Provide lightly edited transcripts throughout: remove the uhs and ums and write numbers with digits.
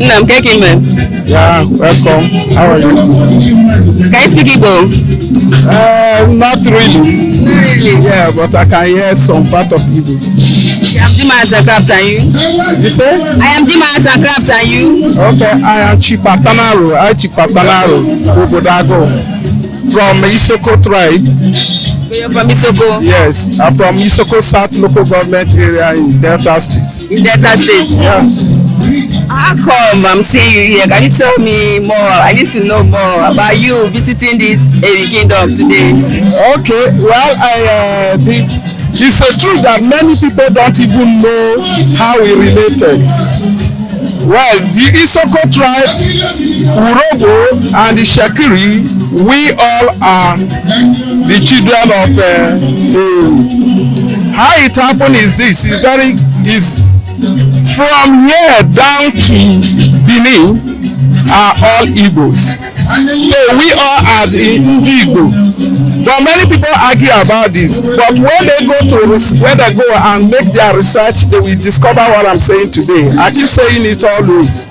Yeah, welcome. How are you? Can you speak Igbo? Not really. Not really. Yeah, but I can hear some part of Igbo. I am Jima Asakrabs and you? You say? I am Jima Asakrabs and you? Okay, I am Chief Atanaro. Chief Atanaro Obodoagu from Isoko tribe. You're from Isoko? Yes, I'm from Isoko South local government area in Delta State. In Delta State? Yeah. How come I'm seeing you here? Can you tell me more? I need to know more about you visiting this kingdom today. Okay, well, it's a truth that many people don't even know how we related. Well, the Isoko tribe, Urhobo and the Itsekiri, we all are the children of how it happened is this, is from here down to Beni are all Igbos. So we all are the Igbo. But many people argue about this. But when they go and make their research, they will discover what I'm saying today. I keep saying it always.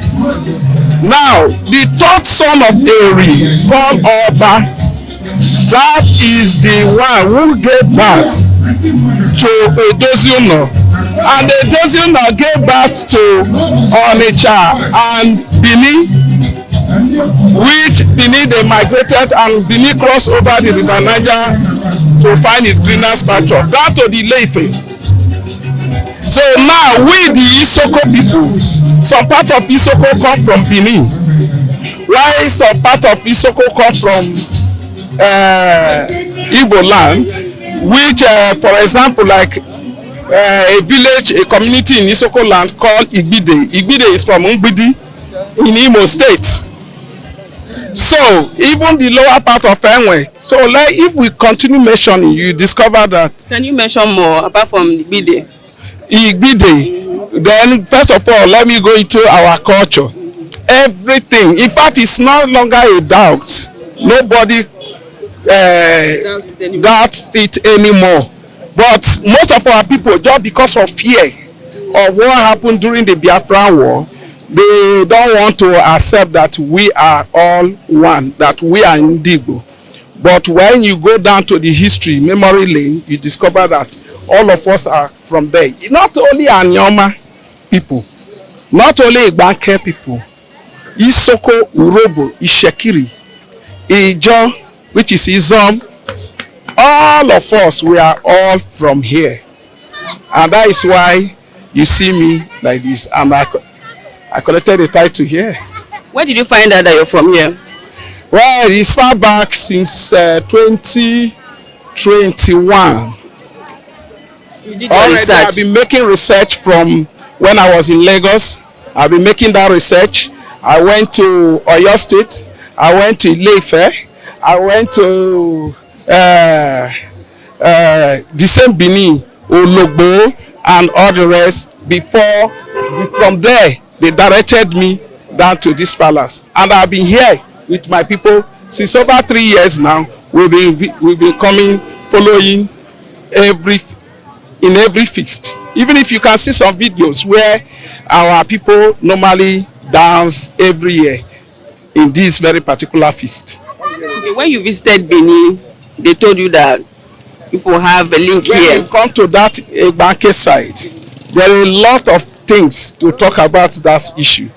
Now, the third son of Eri, called Oba, that is the one who gave birth to Edoziuno. And Edoziuno gave birth to Onitsha and Beni, which Beni they migrated, and Beni crossed over the river Niger to find his greener pasture. That to the Ife. So now we the Isoko people, some part of Isoko come from Beni, while some part of Isoko come from Igbo land, which for example like a village, a community in Isoko land called Igbide. Igbide is from Umbidi in Imo State. So even the lower part of Enwe. So like if we continue mentioning, you discover that. Can you mention more apart from Igbide? Igbide. Then first of all, let me go into our culture. Everything. In fact, it's no longer a doubt. Nobody doubts it anymore. But most of our people, just because of fear of what happened during the Biafran War, they don't want to accept that we are all one, that we are Igbo. But when you go down to the history, memory lane, you discover that all of us are from there. Not only Anioma people, not only Igbanke people, Isoko Urhobo Itsekiri, Ijaw, which is Izom, all of us, we are all from here. And that is why you see me like this. And I collected the title here. Where did you find out that you're from here? Well, it's far back since 2021. You did your research? I've been making research from when I was in Lagos. I've been making that research. I went to Oyo State. I went to Ile-Ife. I went to the same Beni, Ologbo, and all the rest. Before, from there, they directed me down to this palace, and I've been here with my people since over 3 years now. We've been coming, following in every feast. Even if you can see some videos where our people normally dance every year in this very particular feast. Okay, when you visited Beni, they told you that people have a link when here. When you come to that Igbanke side, there are a lot of things to talk about that issue.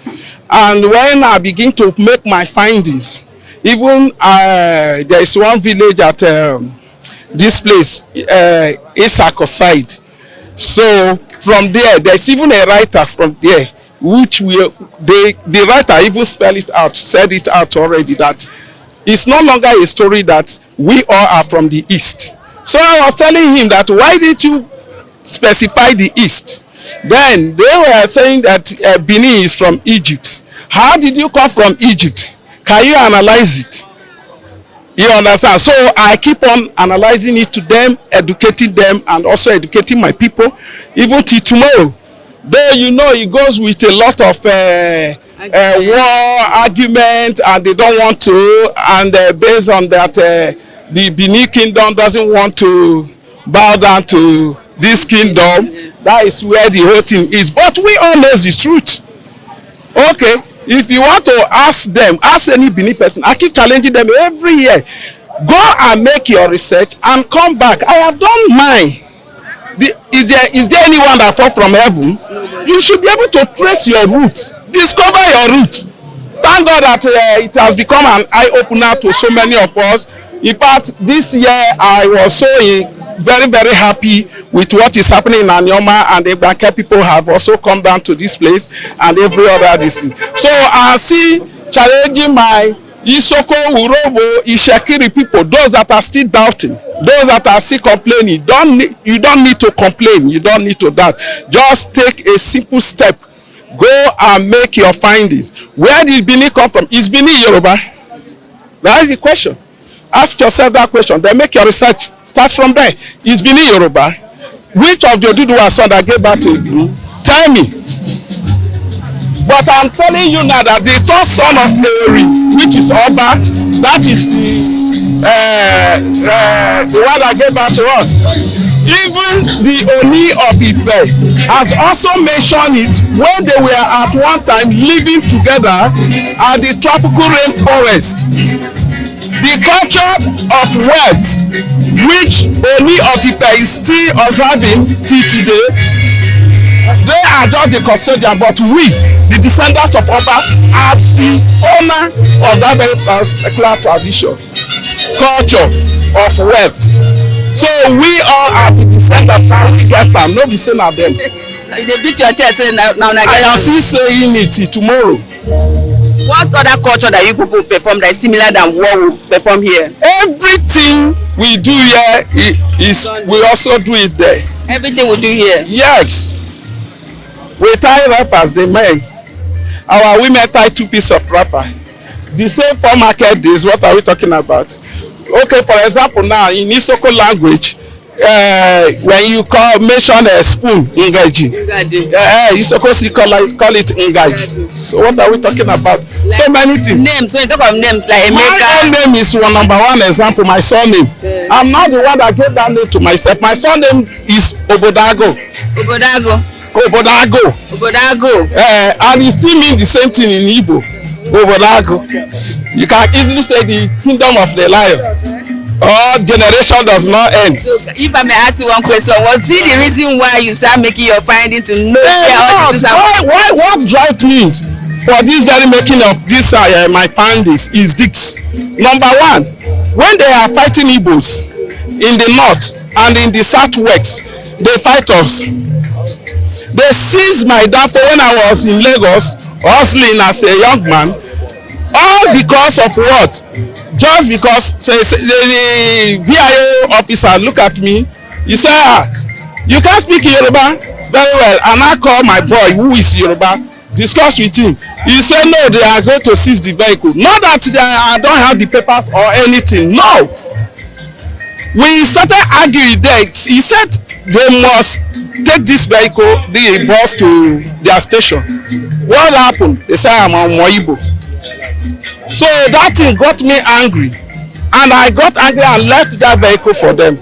And when I begin to make my findings, even there is one village at this place, Isoko side. So from there, there's even a writer from there, which the writer even said it out already, that it's no longer a story that we all are from the East. So I was telling him that, why did you specify the East? Then they were saying that Beni is from Egypt. How did you come from Egypt? Can you analyze it? You understand? So I keep on analyzing it to them, educating them, and also educating my people, even till tomorrow. Though you know it goes with a lot of war argument, and they don't want to, and based on that, the Beni kingdom doesn't want to bow down to this kingdom. That is where the whole thing is. But we all know the truth. Okay, If you want to ask them, ask any Beni person, I keep challenging them every year. Go and make your research and come back. I have done mine. Is there anyone that fall from heaven? You should be able to trace your roots, discover your roots. Thank God that it has become an eye-opener to so many of us. In fact, this year I was so very, very happy with what is happening in Anioma, and the Igbanke people have also come down to this place and every other district. So I see challenging my Isoko Urhobo Itsekiri people, those that are still doubting, those that are still complaining. You don't need to complain, you don't need to doubt. Just take a simple step. Go and make your findings. Where did Beni come from? Is Beni Yoruba? That is the question. Ask yourself that question. Then make your research. Start from there. Is Beni Yoruba? Which of the Oduduwa sons that gave back to Igbo? Tell me. But I'm telling you now that the third son of Eri, which is Oba, that is the one that gave back to us. Even the Oni of Ife has also mentioned it when they were at one time living together at the tropical rainforest. The culture of wealth, which Oni of Ife is still observing till today, they are just the custodian, but we, the descendants of Oba, are the owner of that very particular tradition, culture of wealth. So we all are the descendants, and we get them, no be saying of them. You beat your chest now. I am still saying it till tomorrow. What other culture that you people perform that is similar than what we perform here? Everything we do here is we also do it there. Everything we do here? Yes. We tie wrappers, the men. Our women tie 2 pieces of wrapper. The same for market days, what are we talking about? Okay, for example, now in Isoko language, when you mention a spoon, Ingaji. Isoko call it Ingaji. So what are we talking about? Like so many things. Names, when you talk of names like Emeka. My own name is number one example, my surname. I'm not the one that gave that name to myself. My surname is Obodoagu. Obodoagu. And it still means the same thing in Igbo. Obodoagu. You can easily say the kingdom of the lion. Or generation does not end. So if I may ask you one question, was it the reason why you start making your findings to know why what drives me for this very making of this my findings is this. Number one, when they are fighting Igbos in the north and in the southwest, they fight us. They seized my downfall when I was in Lagos hustling as a young man, all because of what? Just because the VIO officer look at me, he said, you can't speak Yoruba very well, and I call my boy who is Yoruba, discuss with him. He said no, they are going to seize the vehicle. Not that I don't have the papers or anything, no. We started arguing there. He said they must take this vehicle, the bus to their station. What happened? They said I'm on Moibo. So that thing got me angry, and I got angry and left that vehicle for them.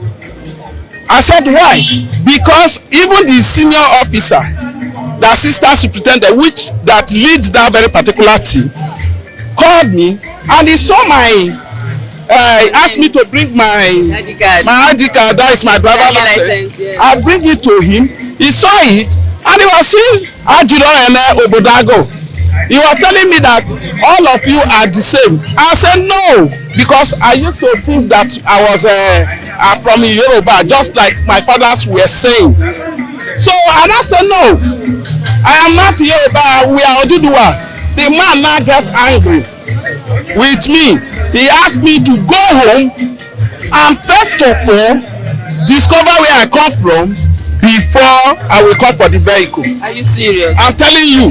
I said why? Because even the senior officer, the assistant superintendent, which that leads that very particular team, called me and he saw my asked me to bring my ID card, that is my driver license. Yeah. I bring it to him. He saw it and he was saying Obodoagu. He was telling me that all of you are the same. I said no, because I used to think that I was from Yoruba, just like my fathers were saying. So and I said no, I am not Yoruba, we are Oduduwa. The man now got angry with me. He asked me to go home and first of all discover where I come from before I will call for the vehicle. Are you serious? I'm telling you,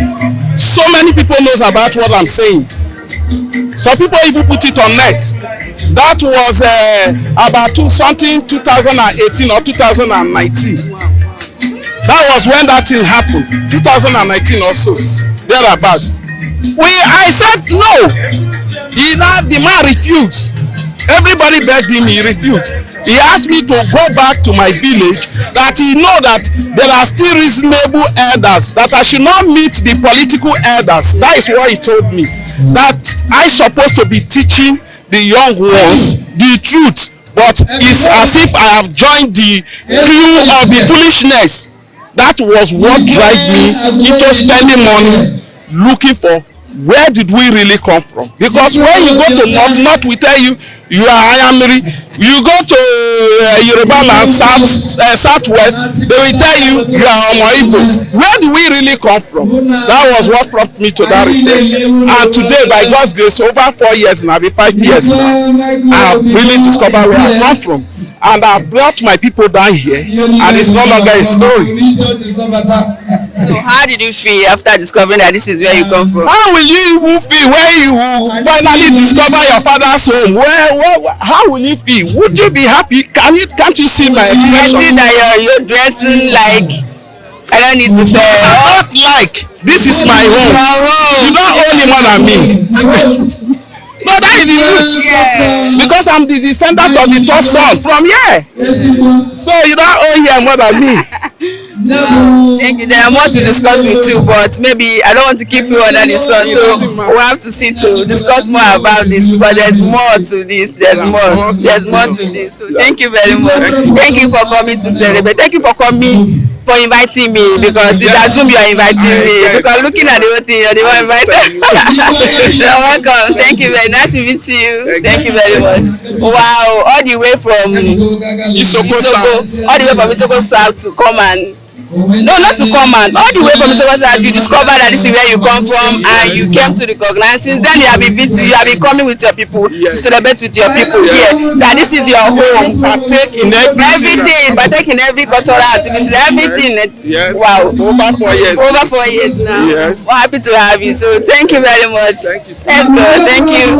so many people knows about what I'm saying. Some people even put it on net. That was about 2018 or 2019. That was when that thing happened, 2019 or so, thereabouts. I said no. The man refused. Everybody begged him, he refused. He asked me to go back to my village, that he know that there are still reasonable elders, that I should not meet the political elders. That is what he told me. That I supposed to be teaching the young ones the truth, but it's as if I have joined the crew of the foolishness. That was what drive me into spending money looking for where did we really come from. Because when you go to north we tell you you are Ayamiri. You go to Yoruba land, southwest, they will tell you you are Igbo. Where do we really come from? That was what brought me to that research. And today, by God's grace, over 4 years now, maybe 5 years now, I have really discovered where I come from. And I brought my people down here, and it's no longer a story. So how did you feel after discovering that this is where you come from? How will you even feel when you finally discover your father's home? How will you feel? Would you be happy? Can't you see my expression? I see that you're dressing like, I don't need to tell. Not like, this is my home. You don't own him more than me. No, that is the truth. Yeah. Because I'm the descendant of the third son from here. So you don't own here more than me. Thank you. There are more to discuss with you, but maybe I don't want to keep you under the sun, so we'll have to see to discuss more about this, because there's more to this. There's more to this. So thank you very much. Thank you for coming to celebrate. Thank you for coming, for inviting me, because it's assumed you are inviting me. Because looking at the whole thing, you're the one invited. You're welcome. Thank you very much. Nice to meet you. Thank you very much. Wow, all the way from Isoko South. All the way from Isoko South to come and not to come and all the way from Isoko South, you discover that this is where you come from, and you came to recognize. Since then, you have been visiting, you have been coming with your people to celebrate with your people here. That this is your home. Partake in everything. Partake in every cultural activity, everything. Yes. Wow. Over 4 years. Over 4 years now. Yes. We're happy to have you. So thank you very much. Thank you. Let's go. Thank you.